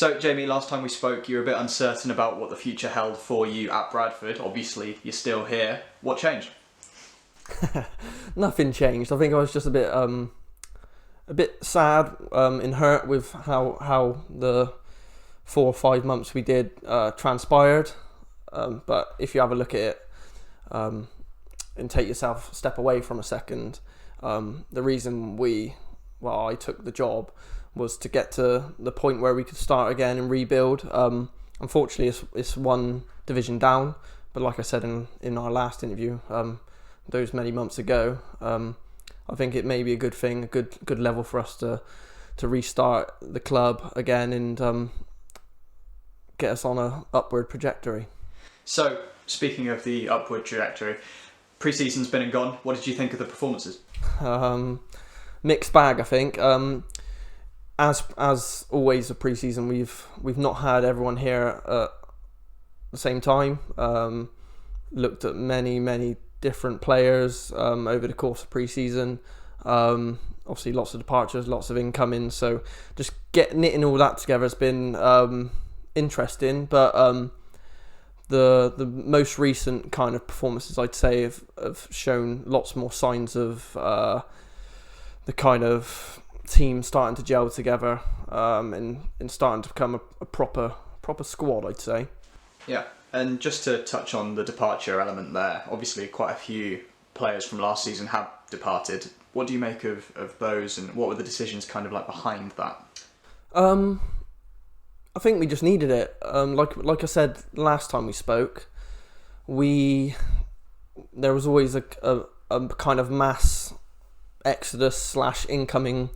So, Jamie, last time we spoke, you were a bit uncertain about what the future held for you at Bradford. Obviously, you're still here. What changed? Nothing changed. I think I was just a bit sad and hurt with how the 4 or 5 months we did transpired. But if you have a look at it and take yourself a step away from a second, the reason I took the job was to get to the point where we could start again and rebuild. Unfortunately, it's one division down, but like I said in our last interview, those many months ago, I think it may be a good thing, a good level for us to restart the club again and get us on a upward trajectory. So, speaking of the upward trajectory, pre-season's been and gone. What did you think of the performances? Mixed bag, I think. As always, a pre-season we've not had everyone here at the same time. Looked at many different players over the course of pre-season. Obviously, lots of departures, lots of incomings. So just knitting all that together has been interesting. But the most recent kind of performances, I'd say, have shown lots more signs of the kind of team starting to gel together and starting to become a proper squad, I'd say. Yeah, and just to touch on the departure element there, obviously quite a few players from last season have departed. What do you make of those, and what were the decisions kind of like behind that? I think we just needed it. Like I said last time we spoke, there was always a kind of mass exodus / incoming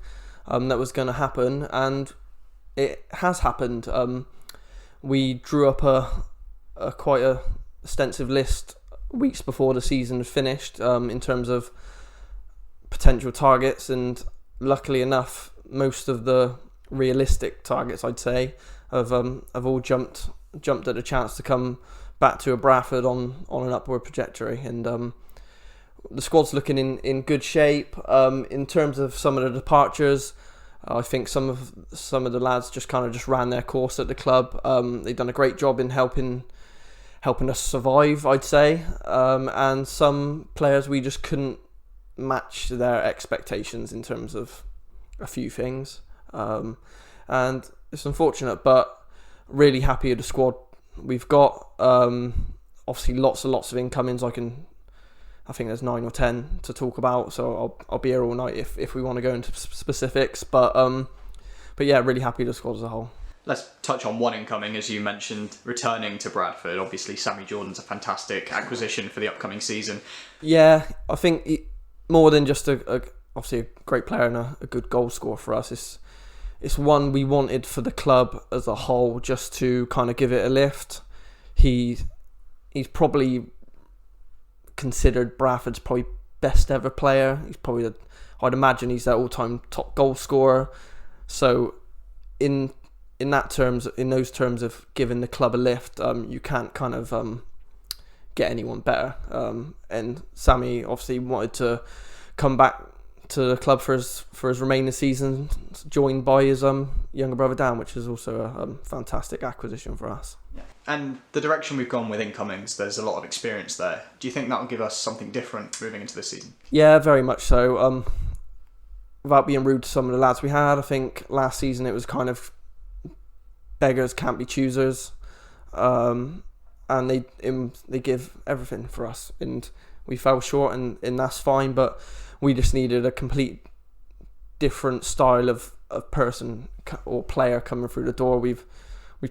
that was going to happen, and it has happened. We drew up a quite a extensive list weeks before the season finished in terms of potential targets, and luckily enough, most of the realistic targets, I'd say, have all jumped at a chance to come back to a Bradford on an upward trajectory, and the squad's looking in good shape. In terms of some of the departures, I think some of the lads just ran their course at the club. They've done a great job in helping us survive, I'd say. And some players, we just couldn't match their expectations in terms of a few things. And it's unfortunate, but really happy with the squad we've got. Obviously, lots of incomings. I think there's 9 or 10 to talk about, so I'll be here all night if we want to go into specifics. But yeah, really happy with the squad as a whole. Let's touch on one incoming, as you mentioned, returning to Bradford. Obviously, Sammy Jordan's a fantastic acquisition for the upcoming season. Yeah, I think more than just obviously a great player and a good goal scorer for us. It's one we wanted for the club as a whole, just to kind of give it a lift. He's probably considered Bradford's probably best ever player. He's probably I'd imagine he's their all-time top goal scorer. So in those terms of giving the club a lift, you can't kind of get anyone better. And Sammy obviously wanted to come back to the club for his remaining season, joined by his younger brother Dan, which is also a fantastic acquisition for us. Yeah. And the direction we've gone with incomings, there's a lot of experience there. Do you think that will give us something different moving into this season? Yeah, very much so. Without being rude to some of the lads we had, I think last season it was kind of beggars can't be choosers, and they give everything for us, and we fell short, and that's fine. But we just needed a complete different style of person or player coming through the door. We've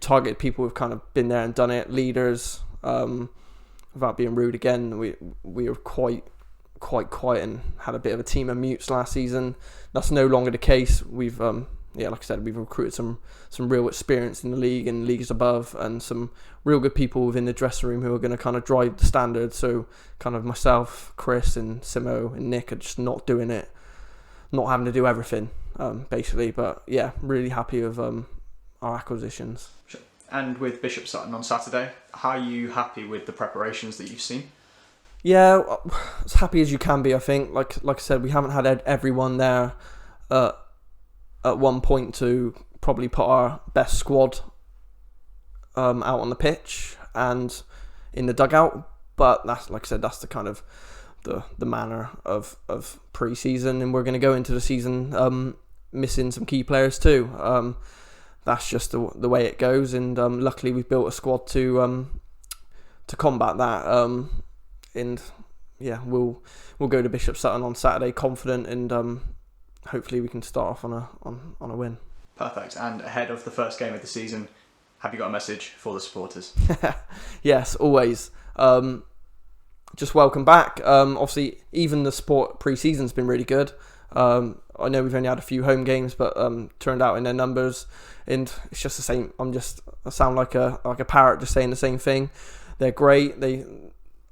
targeted people who've kind of been there and done it, leaders. Without being rude again, we were quite quiet and had a bit of a team of mutes last season. That's no longer the case. We've like I said, we've recruited some real experience in the league and leagues above, and some real good people within the dressing room who are going to kind of drive the standard. So kind of myself, Chris and Simo and Nick are just not doing it, not having to do everything, basically. But yeah, really happy with our acquisitions. Sure. And with Bishop starting on Saturday, how are you happy with the preparations that you've seen? Yeah, as happy as you can be, I think. Like I said, we haven't had everyone there at one point to probably put our best squad out on the pitch and in the dugout. But that's, like I said, that's the kind of the manner of pre-season, and we're going to go into the season missing some key players too. That's just the way it goes, and luckily we've built a squad to combat that. And yeah, we'll go to Bishop Sutton on Saturday confident, and hopefully we can start off on a win. Perfect. And ahead of the first game of the season, have you got a message for the supporters? Yes, always. Just welcome back. Obviously, even the sport pre-season's been really good. I know we've only had a few home games, but turned out in their numbers, and it's just the same. I sound like a parrot just saying the same thing. They're great.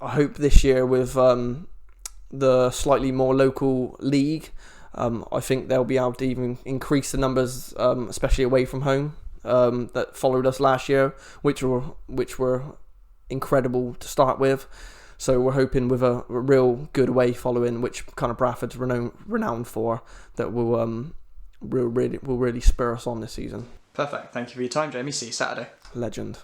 I hope this year with the slightly more local league, I think they'll be able to even increase the numbers, especially away from home, that followed us last year, which were incredible to start with. So we're hoping with a real good away following, which kind of Bradford's renowned for, that will really spur us on this season. Perfect. Thank you for your time, Jamie. See you Saturday. Legend.